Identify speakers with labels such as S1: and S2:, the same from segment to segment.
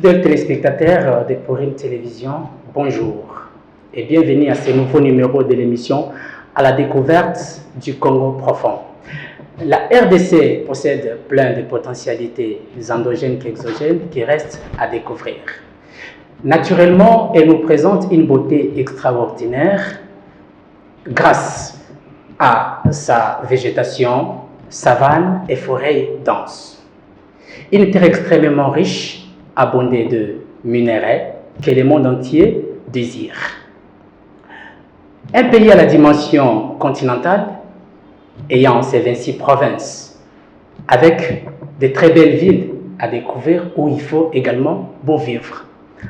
S1: Fidèles téléspectateurs de Pourim Télévision, bonjour et bienvenue à ce nouveau numéro de l'émission à la découverte du Congo profond. La RDC possède plein de potentialités endogènes qu'exogènes qui restent à découvrir. Naturellement, elle nous présente une beauté extraordinaire grâce à sa végétation, savane et forêts denses. Une terre extrêmement riche, abondée de minerais que le monde entier désire. Un pays à la dimension continentale, ayant ses 26 provinces, avec de très belles villes à découvrir où il faut également beau vivre.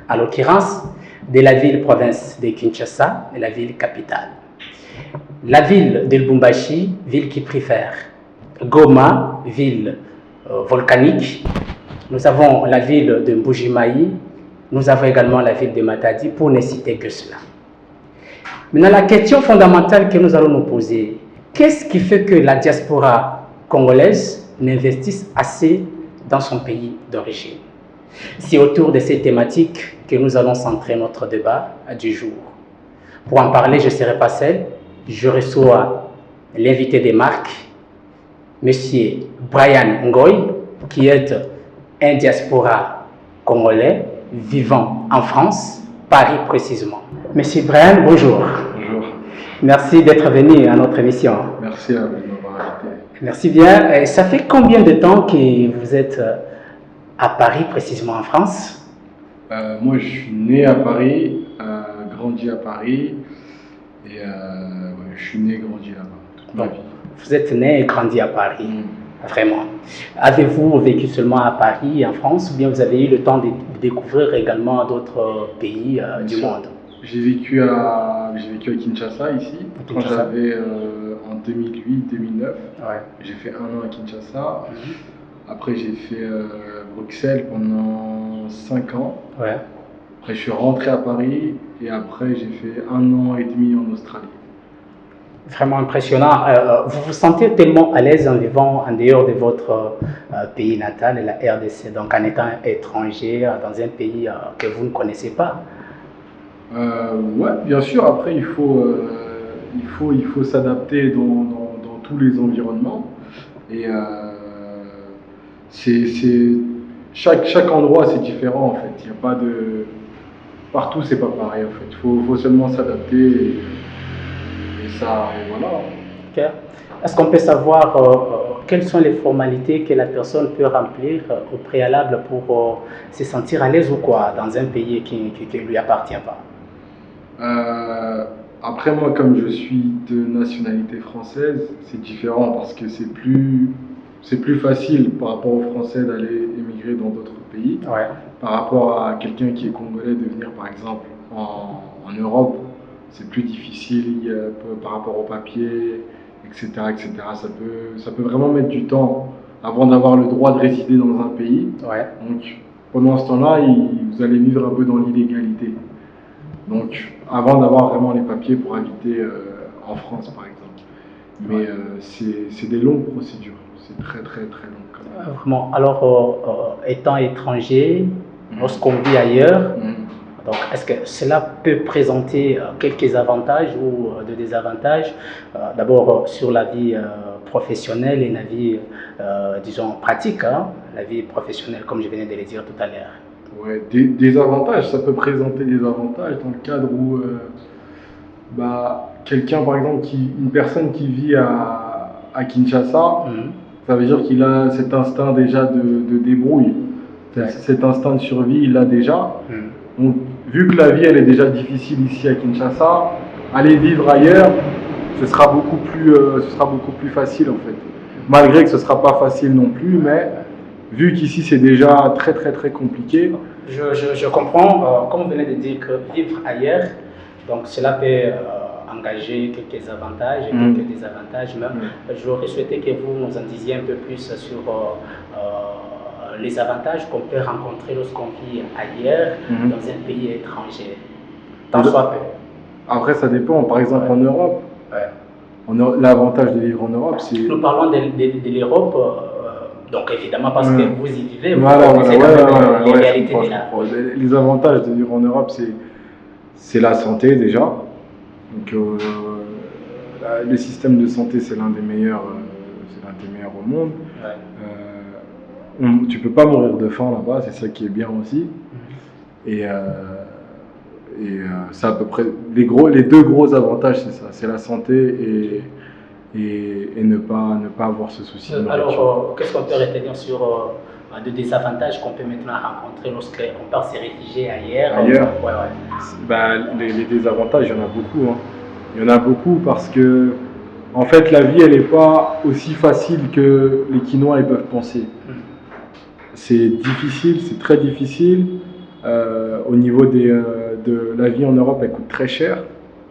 S1: À l'occurrence, de la ville-province de Kinshasa, de la ville capitale. La ville de Lubumbashi, ville qui préfère. Goma, ville volcanique. Nous avons la ville de Mbuji-Mayi, nous avons également la ville de Matadi, pour ne citer que cela. Maintenant, la question fondamentale que nous allons nous poser, qu'est-ce qui fait que la diaspora congolaise n'investisse assez dans son pays d'origine? C'est autour de ces thématiques que nous allons centrer notre débat du jour. Pour en parler, je ne serai pas seul, je reçois l'invité des marques, M. Brian Ngoy, qui est un diaspora congolais vivant en France, Paris précisément. Monsieur Brian, bonjour.
S2: Bonjour.
S1: Merci d'être venu à notre émission.
S2: Merci à vous de m'avoir invité.
S1: Merci bien. Et ça fait combien de temps que vous êtes à Paris, précisément en France?
S2: Moi, je suis né à Paris, grandi à Paris, et je suis né et grandi là-bas toute ma vie.
S1: Vous êtes né et grandi à Paris. Vraiment. Avez-vous vécu seulement à Paris, en France, ou bien vous avez eu le temps de découvrir également d'autres pays du monde?
S2: J'ai vécu à Kinshasa, ici, quand j'avais en 2008-2009.
S1: Ouais.
S2: J'ai fait 1 an à Kinshasa. Après, j'ai fait Bruxelles pendant 5 ans.
S1: Ouais.
S2: Après, je suis rentré à Paris, et après, j'ai fait 1 an et demi en Australie.
S1: Vraiment impressionnant. Vous vous sentez tellement à l'aise en vivant en dehors de votre pays natal, la RDC, donc en étant étranger dans un pays que vous ne connaissez pas?
S2: Ouais, bien sûr. Après, il faut s'adapter dans tous les environnements. Et chaque endroit, c'est différent en fait. Il y a pas de... Partout, c'est pas pareil en fait. Il faut seulement s'adapter. Et voilà.
S1: Okay. Est-ce qu'on peut savoir quelles sont les formalités que la personne peut remplir au préalable pour se sentir à l'aise ou quoi dans un pays qui ne lui appartient pas?
S2: Après, moi, comme je suis de nationalité française, c'est différent parce que c'est plus facile par rapport aux Français d'aller émigrer dans d'autres pays.
S1: Ouais. Par
S2: rapport à quelqu'un qui est congolais de venir par exemple en Europe. C'est plus difficile par rapport aux papiers, etc., etc. Ça peut vraiment mettre du temps avant d'avoir le droit de résider dans un pays.
S1: Ouais.
S2: Donc, pendant ce temps-là, vous allez vivre un peu dans l'illégalité. Donc, avant d'avoir vraiment les papiers pour habiter en France, par exemple. Mais c'est des longues procédures. C'est très, très, très long. Quand même.
S1: Vraiment. Alors, étant étranger, lorsqu'on vit ailleurs, donc, est-ce que cela peut présenter quelques avantages ou des désavantages, d'abord sur la vie professionnelle et la vie, disons, pratique, hein, la vie professionnelle, comme je venais de le dire tout à l'heure?
S2: Ouais, des avantages, ça peut présenter des avantages dans le cadre où quelqu'un, par exemple, une personne qui vit à Kinshasa, ça veut dire qu'il a cet instinct déjà de débrouille, cet instinct de survie, il l'a déjà. Donc, vu que la vie elle est déjà difficile ici à Kinshasa, aller vivre ailleurs, ce sera beaucoup plus facile en fait. Malgré que ce ne sera pas facile non plus, mais vu qu'ici c'est déjà très très très compliqué.
S1: Je comprends, comme vous venez de dire que vivre ailleurs, donc cela peut engager quelques avantages et quelques désavantages même. J'aurais souhaité que vous nous en disiez un peu plus sur les avantages qu'on peut rencontrer lorsqu'on vit ailleurs, dans un pays étranger. Tant soit peu.
S2: Après, ça dépend. Par exemple, en Europe, l'avantage de vivre en Europe, c'est...
S1: Nous parlons de l'Europe Donc évidemment, parce que vous y vivez, vous
S2: voilà,
S1: connaissez les réalités de la...
S2: Les avantages de vivre en Europe, c'est la santé déjà. Donc, le système de santé, c'est l'un des meilleurs au monde. Tu peux pas mourir de faim là-bas, c'est ça qui est bien aussi. Et c'est à peu près les deux gros avantages, c'est ça, c'est la santé et ne pas avoir ce souci.
S1: Alors, qu'est-ce qu'on peut retenir sur des désavantages qu'on peut maintenant rencontrer lorsqu'on part se réfugier ailleurs?
S2: Les désavantages, il y en a beaucoup. Hein. Il y en a beaucoup parce que, en fait, la vie, elle n'est pas aussi facile que les Quinois ils peuvent penser. C'est difficile, c'est très difficile. Au niveau de la vie en Europe, elle coûte très cher.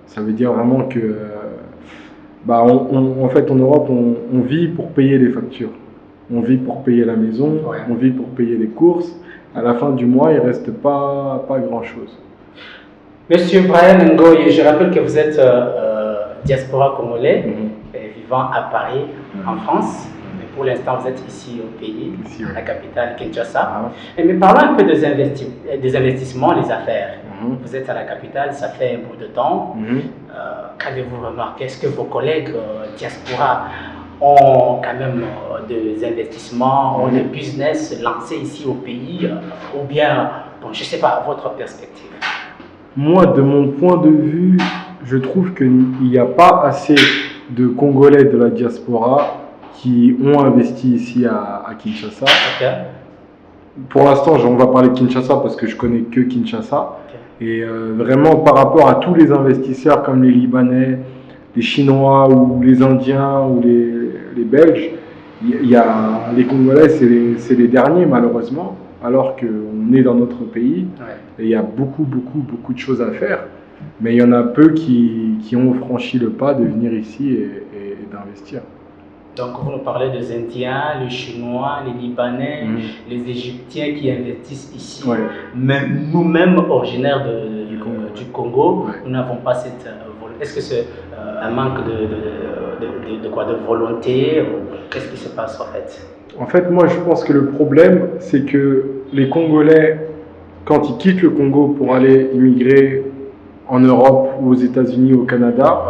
S2: Ça veut dire vraiment que, en fait, en Europe, on vit pour payer les factures. On vit pour payer la maison, on vit pour payer les courses. À la fin du mois, il ne reste pas grand-chose.
S1: Monsieur Brian Ngoye, je rappelle que vous êtes diaspora congolais, vivant à Paris, en France. Mais pour l'instant, vous êtes ici au pays, à la capitale Kinshasa. Mais parlons un peu des investissements, les affaires. Vous êtes à la capitale, ça fait un bout de temps. Qu'avez-vous remarqué? Est-ce que vos collègues diaspora ont quand même des investissements, ont des business lancés ici au pays, ou bien, je ne sais pas, votre perspective?
S2: Moi, de mon point de vue, je trouve qu'il n'y a pas assez de Congolais de la diaspora qui ont investi ici à Kinshasa. Pour l'instant, on va parler de Kinshasa parce que je connais que Kinshasa. Et vraiment, par rapport à tous les investisseurs comme les Libanais, les Chinois ou les Indiens ou les Belges, les Congolais, c'est les derniers malheureusement, alors qu'on est dans notre pays. Et il y a beaucoup de choses à faire. Mais il y en a peu qui ont franchi le pas de venir ici et d'investir.
S1: Donc vous nous parlez des Indiens, les Chinois, les Libanais, les Égyptiens qui investissent ici. Même nous-mêmes, originaires du Congo, nous n'avons pas cette volonté. Est-ce que c'est un manque de volonté? Qu'est-ce qui se passe en fait?
S2: En fait, moi je pense que le problème, c'est que les Congolais, quand ils quittent le Congo pour aller immigrer en Europe ou aux États-Unis ou au Canada,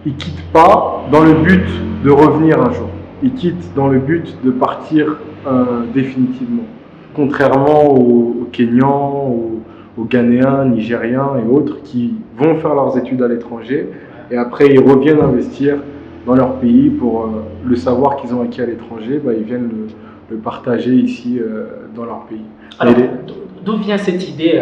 S2: ils ne quittent pas dans le but de revenir un jour. Ils quittent dans le but de partir définitivement. Contrairement aux Kenyans, aux Ghanéens, Nigériens et autres qui vont faire leurs études à l'étranger et après ils reviennent investir dans leur pays pour le savoir qu'ils ont acquis à l'étranger, ils viennent le partager ici dans leur pays.
S1: Alors, d'où vient cette idée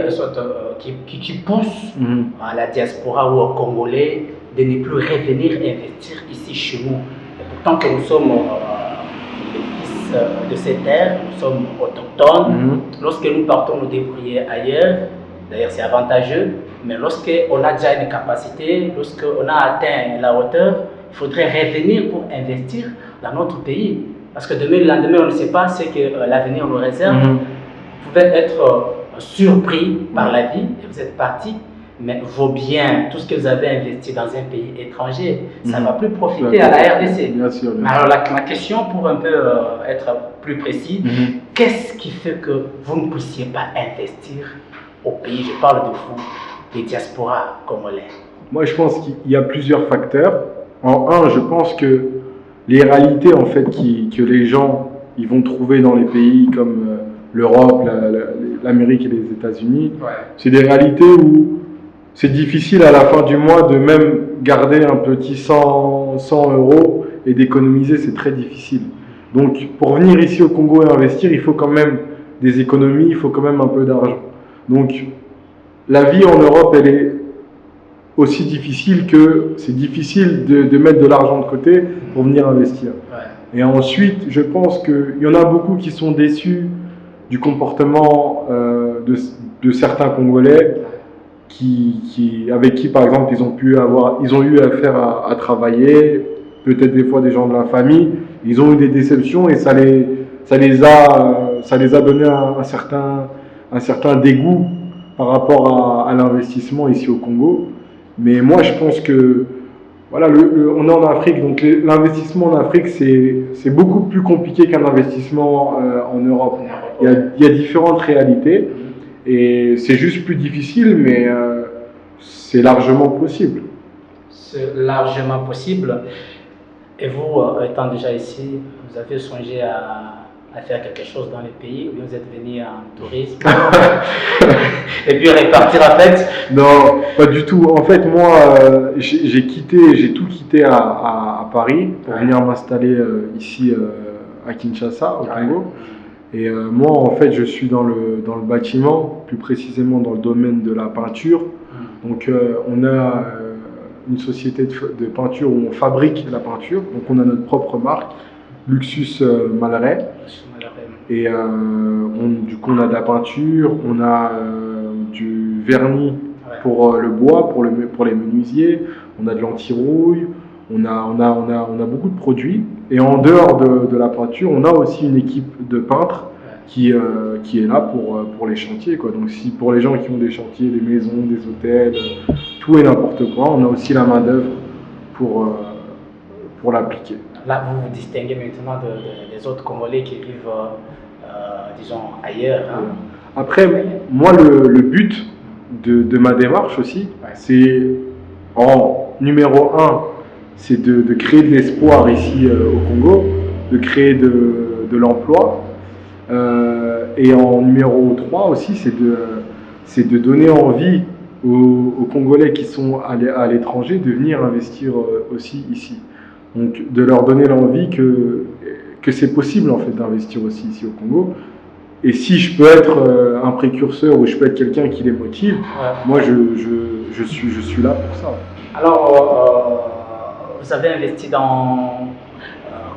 S1: qui pousse à la diaspora ou aux Congolais de ne plus revenir investir ici chez nous? Et pourtant que nous sommes les fils de cette terre, nous sommes autochtones. Lorsque nous partons nous débrouiller ailleurs, d'ailleurs c'est avantageux, mais lorsqu'on a déjà une capacité, lorsqu'on a atteint la hauteur, il faudrait revenir pour investir dans notre pays. Parce que demain, le lendemain, on ne sait pas ce que l'avenir nous réserve. Vous pouvez être surpris par la vie et vous êtes parti, mais vos biens, tout ce que vous avez investi dans un pays étranger, ça ne va plus profiter à la RDC.
S2: Bien sûr.
S1: Alors ma question, pour un peu être plus précis, qu'est-ce qui fait que vous ne puissiez pas investir au pays? Je parle de vous, les diasporas congolais.
S2: Moi, je pense qu'il y a plusieurs facteurs. En un, je pense que les réalités en fait que les gens ils vont trouver dans les pays comme l'Europe, l'Amérique et les États-Unis, c'est des réalités où c'est difficile à la fin du mois de même garder un petit 100 € et d'économiser, c'est très difficile. Donc pour venir ici au Congo et investir, il faut quand même des économies, il faut quand même un peu d'argent. Donc la vie en Europe, elle est aussi difficile que c'est difficile de mettre de l'argent de côté pour venir investir. Et ensuite, je pense qu'il y en a beaucoup qui sont déçus du comportement de certains Congolais avec qui, par exemple, ils ont eu affaire à travailler, peut-être des fois des gens de la famille, ils ont eu des déceptions et ça les a donné un certain dégoût par rapport à l'investissement ici au Congo. Mais moi, je pense que voilà, on est en Afrique, donc l'investissement en Afrique, c'est beaucoup plus compliqué qu'un investissement en Europe. Il y a différentes réalités et c'est juste plus difficile, mais c'est largement possible.
S1: C'est largement possible. Et vous, étant déjà ici, vous avez songé à faire quelque chose dans les pays où vous êtes venu en tourisme et puis répartir en fait?
S2: Non, pas du tout. En fait, moi, j'ai tout quitté à Paris pour venir m'installer ici à Kinshasa, au Congo. Et moi, en fait, je suis dans le bâtiment, plus précisément dans le domaine de la peinture. Donc, on a une société de peinture où on fabrique la peinture. Donc, on a notre propre marque, Luxus Malleray. Et du coup, on a de la peinture, on a du vernis pour le bois, pour les menuisiers, on a de l'anti-rouille, on a beaucoup de produits. Et en dehors de la peinture, on a aussi une équipe de peintres qui est là pour les chantiers, quoi. Donc pour les gens qui ont des chantiers, des maisons, des hôtels, tout et n'importe quoi, on a aussi la main d'œuvre pour l'appliquer.
S1: Là, vous vous distinguez maintenant des autres Congolais qui vivent, disons, ailleurs. Hein.
S2: Après, moi, le but de ma démarche aussi, c'est numéro 1, c'est de créer de l'espoir ici au Congo, de créer de l'emploi. Et en numéro 3 aussi, c'est de donner envie aux Congolais qui sont à l'étranger de venir investir aussi ici. Donc de leur donner l'envie que c'est possible en fait d'investir aussi ici au Congo. Et si je peux être un précurseur ou je peux être quelqu'un qui les motive, moi je suis là pour ça.
S1: Alors, vous avez investi dans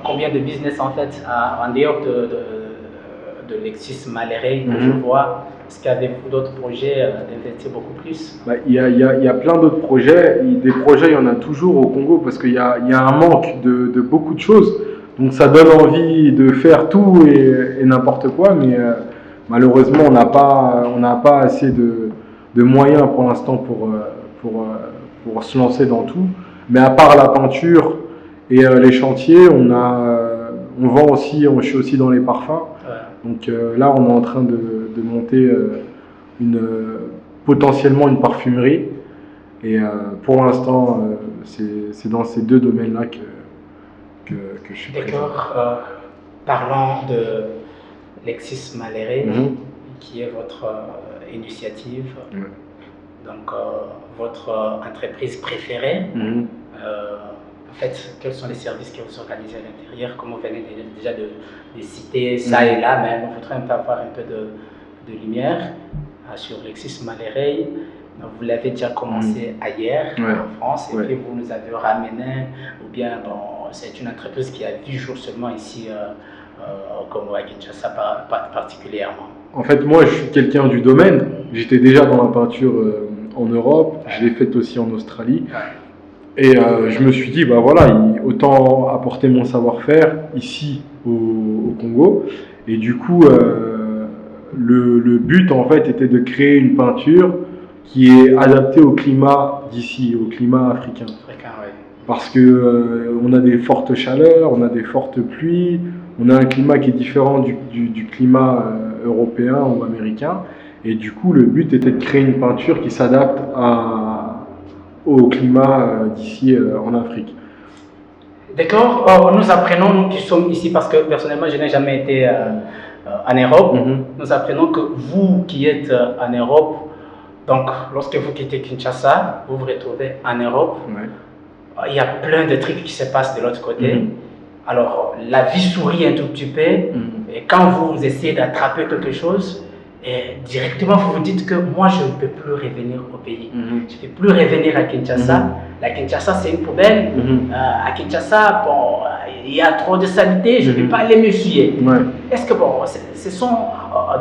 S1: combien de business en fait en dehors de Luxus Malleray que je vois? Est-ce qu'avez-vous d'autres projets d'investir beaucoup plus?
S2: Il y a plein d'autres projets. Des projets, il y en a toujours au Congo parce qu'il y a un manque de beaucoup de choses. Donc ça donne envie de faire tout et n'importe quoi, mais malheureusement on n'a pas assez de moyens pour l'instant pour se lancer dans tout. Mais à part la peinture et les chantiers, on vend aussi, je suis aussi dans les parfums. Donc là on est en train de monter potentiellement une parfumerie. Et pour l'instant c'est dans ces deux domaines-là que je suis présent.
S1: D'accord. Parlons de Luxus Malleray, qui est votre initiative, donc votre entreprise préférée. En fait, quels sont les services que vous organisez à l'intérieur? Comme vous venez déjà de citer ça et là, mais on voudrait avoir un peu de lumière sur Luxus Malleray. Vous l'avez déjà commencé ailleurs en France et puis vous nous avez ramené, ou bien c'est une entreprise qui a 10 jours seulement ici au Congo, à Kinshasa particulièrement.
S2: En fait, moi je suis quelqu'un du domaine. J'étais déjà dans la peinture en Europe, je l'ai faite aussi en Australie. Et je me suis dit, bah voilà, autant apporter mon savoir-faire ici au Congo. Et du coup, le but en fait était de créer une peinture qui est adaptée au climat d'ici, au climat africain. Parce que on a des fortes chaleurs, on a des fortes pluies, on a un climat qui est différent du climat européen ou américain. Et du coup, le but était de créer une peinture qui s'adapte au climat d'ici en Afrique.
S1: D'accord. Nous apprenons, nous qui sommes ici, parce que personnellement je n'ai jamais été en Europe, nous apprenons que vous qui êtes en Europe, donc lorsque vous quittez Kinshasa, vous vous retrouvez en Europe, il y a plein de trucs qui se passent de l'autre côté. Alors la vie sourit un tout petit peu, et quand vous essayez d'attraper quelque chose, et directement vous vous dites que moi je ne peux plus revenir au pays. Je ne peux plus revenir à Kinshasa. La Kinshasa c'est une poubelle. À Kinshasa, il y a trop de saleté, je ne vais pas aller m'essuyer. Est-ce que ce sont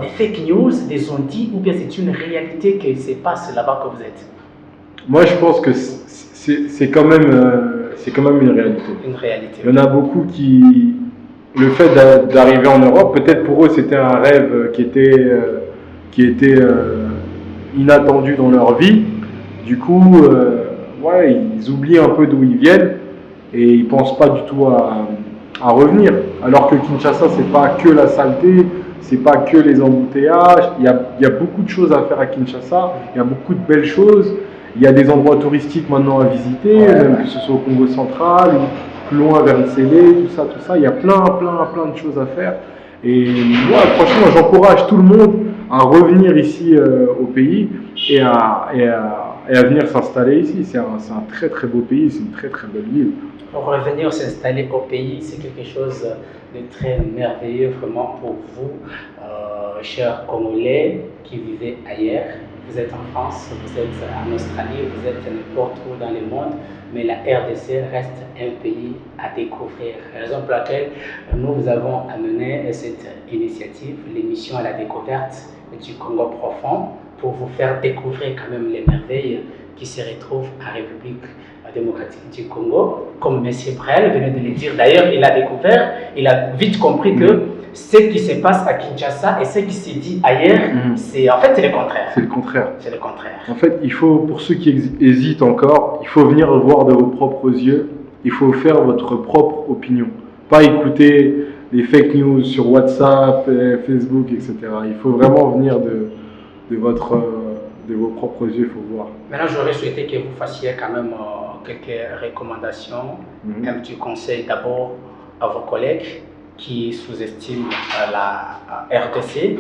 S1: des fake news, des on-dit, ou bien c'est une réalité qui se passe là-bas que vous êtes?
S2: Moi je pense que c'est quand même une réalité.
S1: Une réalité.
S2: Il y en a beaucoup qui, le fait d'arriver en Europe, peut-être pour eux c'était un rêve qui était inattendu dans leur vie. Du coup, ouais, ils oublient un peu d'où ils viennent et ils ne pensent pas du tout à revenir. Alors que Kinshasa, c'est pas que la saleté, c'est pas que les embouteillages. Il y a beaucoup de choses à faire à Kinshasa, il y a beaucoup de belles choses. Il y a des endroits touristiques maintenant à visiter, même que ce soit au Congo central ou plus loin vers Nsélé, tout ça. Il y a plein de choses à faire. Et moi, franchement, j'encourage tout le monde à revenir ici au pays et à venir s'installer ici. C'est un très très beau pays, c'est une très très belle ville.
S1: Pour revenir s'installer au pays, c'est quelque chose de très merveilleux vraiment pour vous, chers Congolais qui vivez ailleurs. Vous êtes en France, vous êtes en Australie, vous êtes n'importe où dans le monde, mais la RDC reste un pays à découvrir. Raison pour laquelle nous vous avons amené cette initiative, l'émission à la découverte du Congo profond, pour vous faire découvrir quand même les merveilles qui se retrouvent en République démocratique du Congo. Comme M. Brel venait de le dire, d'ailleurs, il a découvert, il a vite compris que ce qui se passe à Kinshasa et ce qui se dit ailleurs, c'est en fait c'est le contraire.
S2: C'est le contraire.
S1: C'est le contraire.
S2: En fait, il faut, pour ceux qui hésitent encore, il faut venir voir de vos propres yeux, il faut faire votre propre opinion. Pas écouter les fake news sur WhatsApp, Facebook, etc. Il faut vraiment venir de vos propres yeux, il faut voir.
S1: Maintenant, j'aurais souhaité que vous fassiez quand même quelques recommandations, un petit conseil d'abord à vos collègues qui sous-estiment la RDC,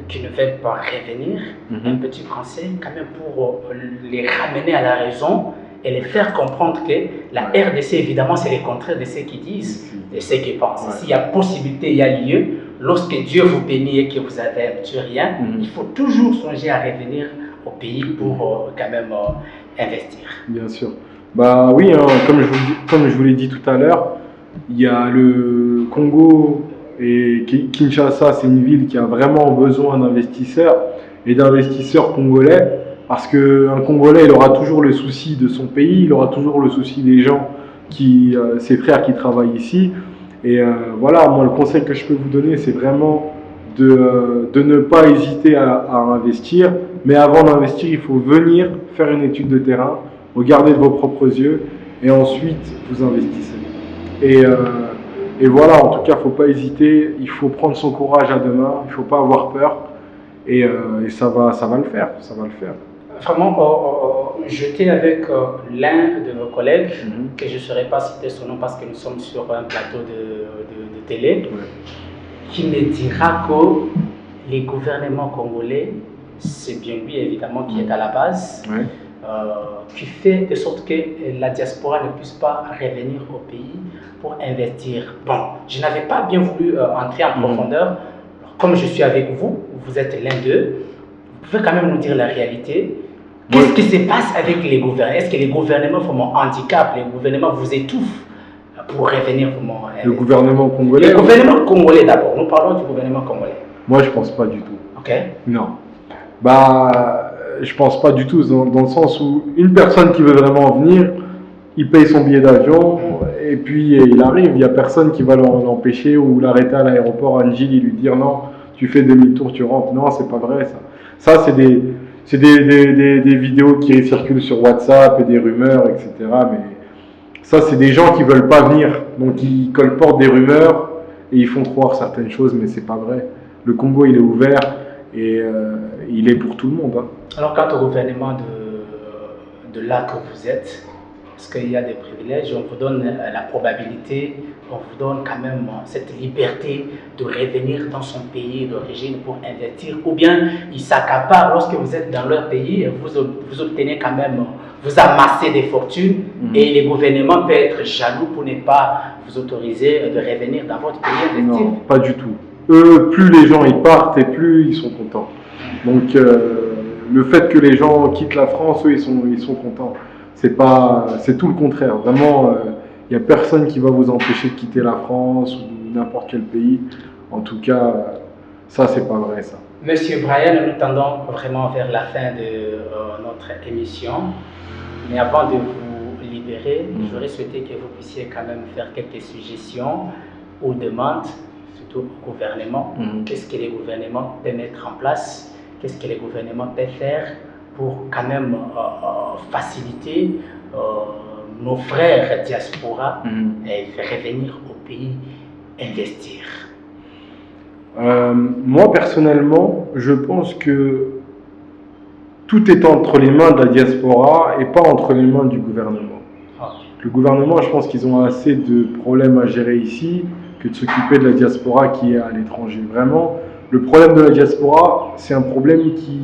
S1: qui ne veulent pas revenir. Un petit conseil quand même pour les ramener à la raison et les faire comprendre que la RDC, évidemment, c'est le contraire de ce qu'ils disent et ce qu'ils pensent. S'il y a possibilité, il y a lieu. Lorsque Dieu vous bénit et que vous avez un petit rien, il faut toujours songer à revenir au pays pour quand même investir.
S2: Bien sûr. Bah oui, hein, comme je vous l'ai dit tout à l'heure, il y a le Congo et Kinshasa, c'est une ville qui a vraiment besoin d'investisseurs et d'investisseurs congolais, parce qu'un Congolais, il aura toujours le souci de son pays, il aura toujours le souci des gens, ses frères qui travaillent ici. Et voilà, moi le conseil que je peux vous donner, c'est vraiment de ne pas hésiter à investir, mais avant d'investir, il faut venir faire une étude de terrain, regarder de vos propres yeux et ensuite vous investissez. Et voilà, en tout cas, il ne faut pas hésiter, il faut prendre son courage à deux mains, il ne faut pas avoir peur et ça va le faire, ça va le faire.
S1: Vraiment, j'étais avec l'un de vos collègues, que je ne saurais pas citer son nom parce que nous sommes sur un plateau de télé, qui me dira que les gouvernements congolais, c'est bien lui évidemment qui est à la base, qui fait de sorte que la diaspora ne puisse pas revenir au pays pour investir. Bon, je n'avais pas bien voulu entrer en profondeur. Comme je suis avec vous, vous êtes l'un d'eux, vous pouvez quand même nous dire la réalité. Qu'est-ce qui se passe avec les gouvernements? Est-ce que les gouvernements font mon handicap? Les gouvernements vous étouffent pour revenir pour mon...
S2: Le gouvernement congolais?
S1: Le gouvernement congolais d'abord. Nous parlons du gouvernement congolais.
S2: Moi, je pense pas du tout.
S1: Ok.
S2: Non. Bah, je pense pas du tout, dans le sens où une personne qui veut vraiment venir, il paye son billet d'avion et puis il arrive. Il n'y a personne qui va l'empêcher ou l'arrêter à l'aéroport à Njili et lui dire non, tu fais demi-tour, tu rentres. Non, c'est pas vrai ça. Ça, c'est des vidéos qui circulent sur WhatsApp et des rumeurs, etc. Mais ça, c'est des gens qui veulent pas venir. Donc, ils colportent des rumeurs et ils font croire certaines choses, mais c'est pas vrai. Le Congo, il est ouvert et il est pour tout le monde. Hein.
S1: Alors, quant au gouvernement de là que vous êtes, est-ce qu'il y a des privilèges? On vous donne la probabilité, on vous donne quand même cette liberté de revenir dans son pays d'origine pour investir, ou bien ils s'accaparent lorsque vous êtes dans leur pays, vous obtenez quand même, vous amassez des fortunes et les gouvernements peuvent être jaloux pour ne pas vous autoriser de revenir dans votre pays investir?
S2: Non, pas du tout. Eux, plus les gens ils partent et plus ils sont contents. Donc le fait que les gens quittent la France, eux ils sont contents. C'est tout le contraire. Vraiment, il n'y a personne qui va vous empêcher de quitter la France ou n'importe quel pays. En tout cas, ça, c'est pas vrai, ça.
S1: Monsieur Brian, nous tendons vraiment vers la fin de notre émission. Mais avant de vous libérer, j'aurais souhaité que vous puissiez quand même faire quelques suggestions ou demandes, surtout au gouvernement. Qu'est-ce que les gouvernements peuvent mettre en place? Qu'est-ce que les gouvernements peuvent faire pour quand même faciliter nos frères diaspora revenir au pays investir?
S2: Moi, personnellement, je pense que tout est entre les mains de la diaspora et pas entre les mains du gouvernement. Le gouvernement, je pense qu'ils ont assez de problèmes à gérer ici que de s'occuper de la diaspora qui est à l'étranger. Vraiment, le problème de la diaspora, c'est un problème qui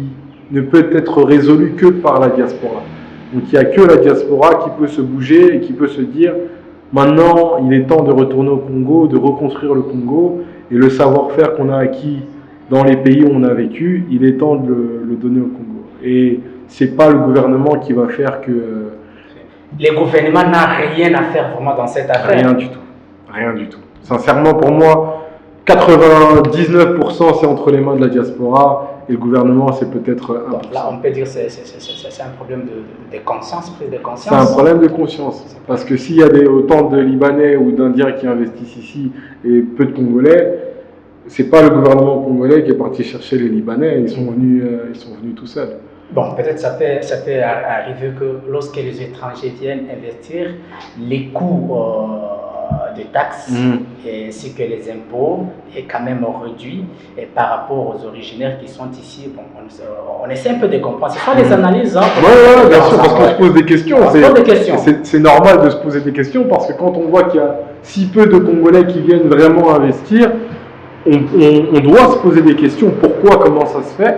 S2: ne peut être résolu que par la diaspora. Donc il n'y a que la diaspora qui peut se bouger et qui peut se dire maintenant il est temps de retourner au Congo, de reconstruire le Congo, et le savoir-faire qu'on a acquis dans les pays où on a vécu, il est temps de le donner au Congo. Et c'est pas le gouvernement qui va faire que...
S1: Le gouvernement n'a rien à faire vraiment dans cette affaire.
S2: Rien du tout. Rien du tout. Sincèrement, pour moi, 99% c'est entre les mains de la diaspora et le gouvernement c'est peut-être 1%.
S1: Donc là, on peut dire que c'est un problème de conscience, prise de conscience.
S2: C'est un problème de conscience. Parce que s'il y a autant de Libanais ou d'Indiens qui investissent ici et peu de Congolais, c'est pas le gouvernement congolais qui est parti chercher les Libanais, ils sont venus tout seuls.
S1: Bon, peut-être ça peut arriver que lorsque les étrangers viennent investir, les coûts de taxes ainsi que les impôts est quand même réduit et par rapport aux originaires qui sont ici. Bon, on essaie un peu de comprendre. Ce sont des analyses.
S2: Oui, bien sûr, parce qu'on se pose des questions.
S1: C'est
S2: normal de se poser des questions parce que quand on voit qu'il y a si peu de Congolais qui viennent vraiment investir, on doit se poser des questions, pourquoi, comment ça se fait.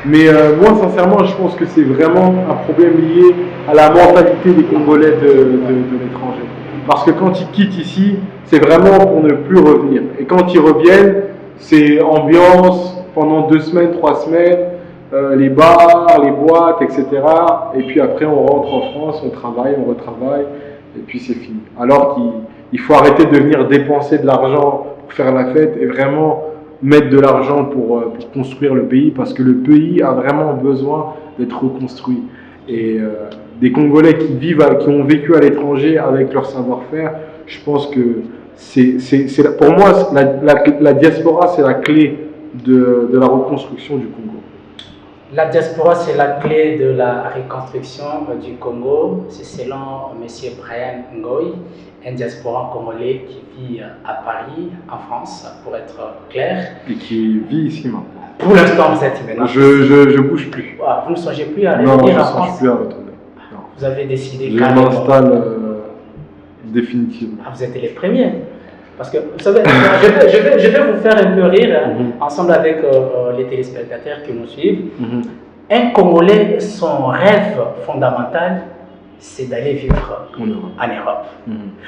S2: Mais moi, sincèrement, je pense que c'est vraiment un problème lié à la mentalité des Congolais de l'étranger. Parce que quand ils quittent ici, c'est vraiment pour ne plus revenir. Et quand ils reviennent, c'est ambiance pendant 2 semaines, 3 semaines, les bars, les boîtes, etc. Et puis après, on rentre en France, on travaille, on retravaille, et puis c'est fini. Alors qu'il faut arrêter de venir dépenser de l'argent pour faire la fête et vraiment mettre de l'argent pour construire le pays, parce que le pays a vraiment besoin d'être reconstruit. Et des Congolais qui ont vécu à l'étranger avec leur savoir-faire, je pense que pour moi, la diaspora, c'est la clé de la reconstruction du Congo.
S1: La diaspora, c'est la clé de la reconstruction du Congo. C'est selon M. Brian Ngoy, un diaspora congolais qui vit à Paris, en France, pour être clair.
S2: Et qui vit ici maintenant.
S1: Pour l'instant, vous êtes maintenant.
S2: Je bouge plus.
S1: Vous ne songez plus à revenir en France?
S2: Non, je ne songe plus à retourner. Non.
S1: Vous avez décidé
S2: je m'installe définitivement.
S1: Vous êtes les premiers. Parce que, vous savez, je vais vous faire un peu rire, ensemble avec les téléspectateurs qui nous suivent. Un Congolais, son rêve fondamental, c'est d'aller vivre en Europe.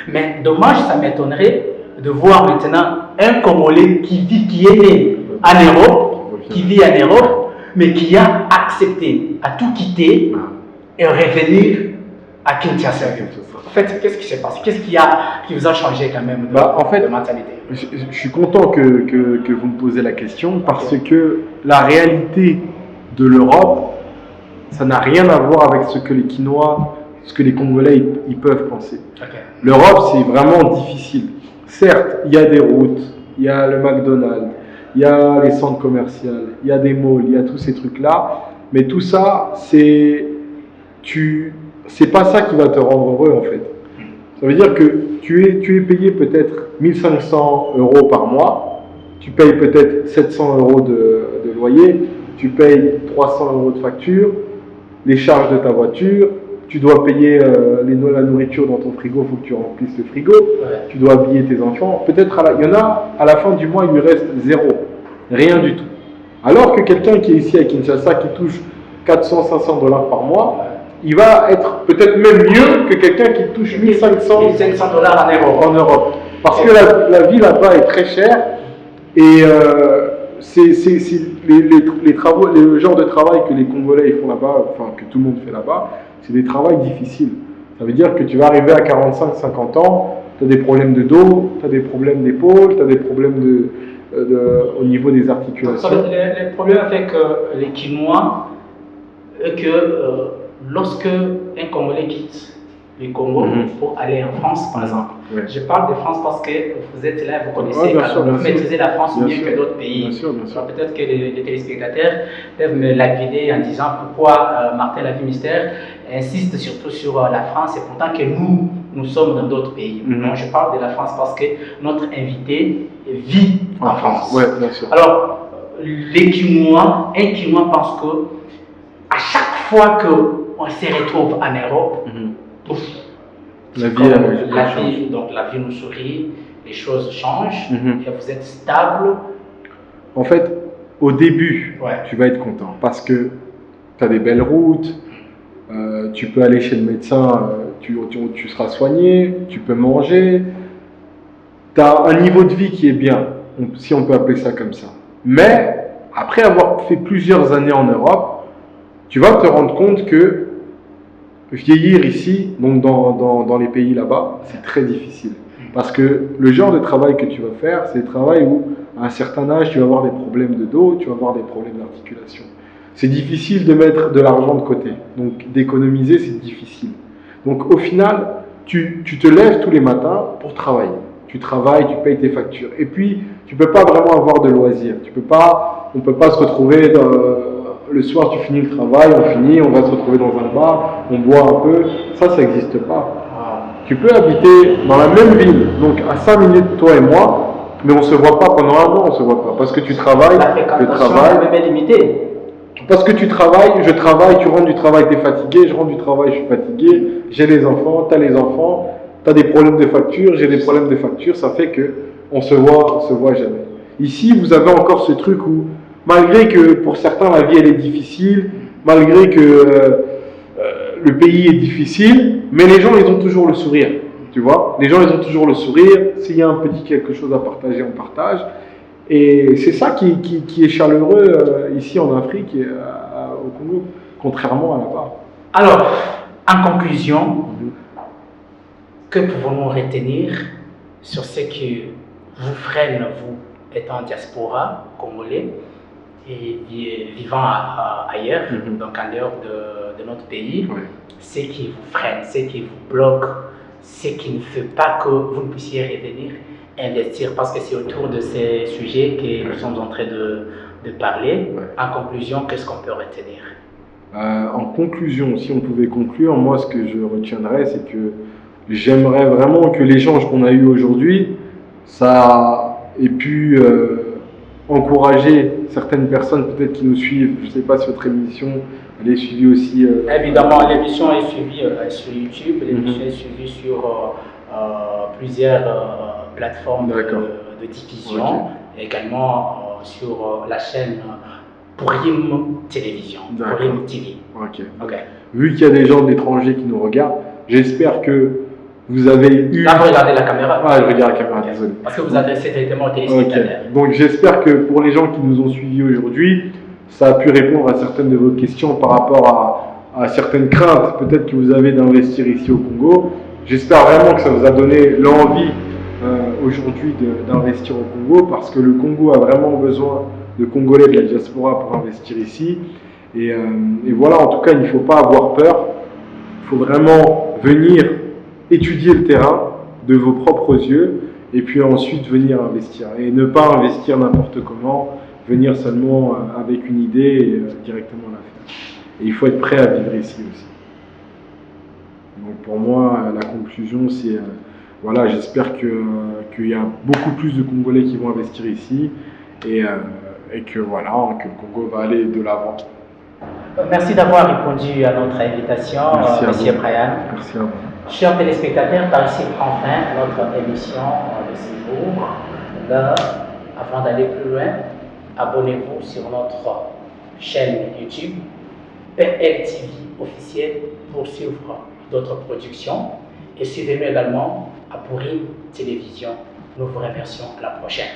S1: Mais dommage, ça m'étonnerait de voir maintenant un Congolais qui est né en Europe, qui vit en Europe, mais qui a accepté à tout quitter et revenir à Kinshasa. En fait, qu'est-ce qui s'est passé? Qu'est-ce qui vous a changé quand même de mentalité?
S2: Je suis content que vous me posez la question parce que la réalité de l'Europe, ça n'a rien à voir avec ce que les Quinois, ce que les Congolais ils peuvent penser. L'Europe, c'est vraiment difficile. Certes, il y a des routes, il y a le McDonald's, il y a les centres commerciaux, il y a des malls, il y a tous ces trucs-là, mais tout ça, c'est pas ça qui va te rendre heureux en fait. Ça veut dire que tu es payé peut-être 1500 € par mois, tu payes peut-être 700 € de loyer, tu payes 300 € de facture, les charges de ta voiture, tu dois payer la nourriture dans ton frigo, il faut que tu remplisses le frigo, tu dois habiller tes enfants. Peut-être il y en a, à la fin du mois, il lui reste zéro, rien du tout. Alors que quelqu'un qui est ici à Kinshasa, qui touche 400-500 $ par mois, il va être peut-être même mieux que quelqu'un qui touche 1500 $ en Europe. Parce que la vie là-bas est très chère et les travaux, le genre de travail que les Congolais ils font là-bas, enfin que tout le monde fait là-bas, c'est des travaux difficiles. Ça veut dire que tu vas arriver à 45-50 ans, tu as des problèmes de dos, tu as des problèmes d'épaule, tu as des problèmes au niveau des articulations.
S1: Le problème avec les Quinois est que lorsque un Congolais quitte le Congo pour aller en France, par exemple, je parle de France parce que vous êtes là, vous connaissez, vous maîtrisez la France mieux que d'autres pays.
S2: Bien sûr.
S1: Peut-être que les téléspectateurs peuvent me lapider en disant pourquoi Martin Lavie Mystère insiste surtout sur la France, et pourtant que nous sommes dans d'autres pays. Non, je parle de la France parce que notre invité vit en France.
S2: Ouais, bien sûr.
S1: Alors, un Quinois pense que à chaque fois qu'on se retrouve en Europe,
S2: la
S1: vie nous sourit, les choses changent, et vous êtes stable.
S2: En fait, au début, tu vas être content parce que tu as des belles routes, tu peux aller chez le médecin, tu seras soigné, tu peux manger, tu as un niveau de vie qui est bien, si on peut appeler ça comme ça. Mais après avoir fait plusieurs années en Europe, tu vas te rendre compte que vieillir ici, donc dans les pays là-bas, c'est très difficile. Parce que le genre de travail que tu vas faire, c'est le travail où, à un certain âge, tu vas avoir des problèmes de dos, tu vas avoir des problèmes d'articulation. C'est difficile de mettre de l'argent de côté. Donc, d'économiser, c'est difficile. Donc, au final, tu te lèves tous les matins pour travailler. Tu travailles, tu payes tes factures. Et puis, tu ne peux pas vraiment avoir de loisirs. On ne peut pas se retrouver le soir, tu finis le travail, on va se retrouver dans un bar, on boit un peu. Ça n'existe pas. Tu peux habiter dans la même ville, donc à 5 minutes, toi et moi, mais on ne se voit pas pendant un mois, on ne se voit pas. Parce que tu travailles, je travaille.
S1: Même limité.
S2: Parce que tu travailles, je travaille, tu rentres du travail, tu es fatigué, je rentre du travail, je suis fatigué, j'ai les enfants, tu as les enfants, tu as des problèmes de facture, j'ai des problèmes de facture, ça fait qu'on se voit jamais. Ici, vous avez encore ce truc où, malgré que pour certains la vie elle est difficile, malgré que le pays est difficile, mais les gens ils ont toujours le sourire, tu vois. Les gens ils ont toujours le sourire, s'il y a un petit quelque chose à partager, on partage. Et c'est ça qui est chaleureux ici en Afrique et au Congo, contrairement à là-bas.
S1: Alors, en conclusion, que pouvons-nous retenir sur ce qui vous freine, vous étant en diaspora congolais et vivant ailleurs, donc en dehors de notre pays, ce qui vous freine, ce qui vous bloque, ce qui ne fait pas que vous ne puissiez revenir investir, parce que c'est autour de ces sujets que nous sommes en train de parler. En conclusion, qu'est-ce qu'on peut retenir?
S2: En conclusion, si on pouvait conclure, moi ce que je retiendrais, c'est que j'aimerais vraiment que l'échange qu'on a eu aujourd'hui, ça ait pu encourager certaines personnes peut-être qui nous suivent. Je ne sais pas si votre émission elle est suivie aussi.
S1: Évidemment, l'émission est suivie sur YouTube, l'émission est suivie sur plusieurs plateformes de diffusion, également sur la chaîne Pourim Télévision, Pourim TV.
S2: Vu qu'il y a des gens de l'étranger qui nous regardent, j'espère que vous avez eu...
S1: Là, vous regardez la caméra.
S2: Ah, je regarde la caméra, désolé.
S1: Parce que vous adressez directement au téléspectateur.
S2: Donc j'espère que pour les gens qui nous ont suivis aujourd'hui, ça a pu répondre à certaines de vos questions par rapport à certaines craintes peut-être que vous avez d'investir ici au Congo. J'espère vraiment que ça vous a donné l'envie aujourd'hui d'investir au Congo, parce que le Congo a vraiment besoin de Congolais de la diaspora pour investir ici. Et voilà, en tout cas, il ne faut pas avoir peur. Il faut vraiment venir étudier le terrain de vos propres yeux et puis ensuite venir investir. Et ne pas investir n'importe comment, venir seulement avec une idée et directement la faire. Et il faut être prêt à vivre ici aussi. Donc pour moi, la conclusion, c'est voilà, j'espère qu'il y a beaucoup plus de Congolais qui vont investir ici et que voilà, que le Congo va aller de l'avant.
S1: Merci d'avoir répondu à notre invitation, Monsieur Brian.
S2: Merci à vous.
S1: Chers téléspectateurs, par ici prend fin notre émission de ce jour. Là, avant d'aller plus loin, abonnez-vous sur notre chaîne YouTube PLTV officielle pour suivre d'autres productions et suivez-nous également à Pourim Télévision. Nous vous remercions. À la prochaine.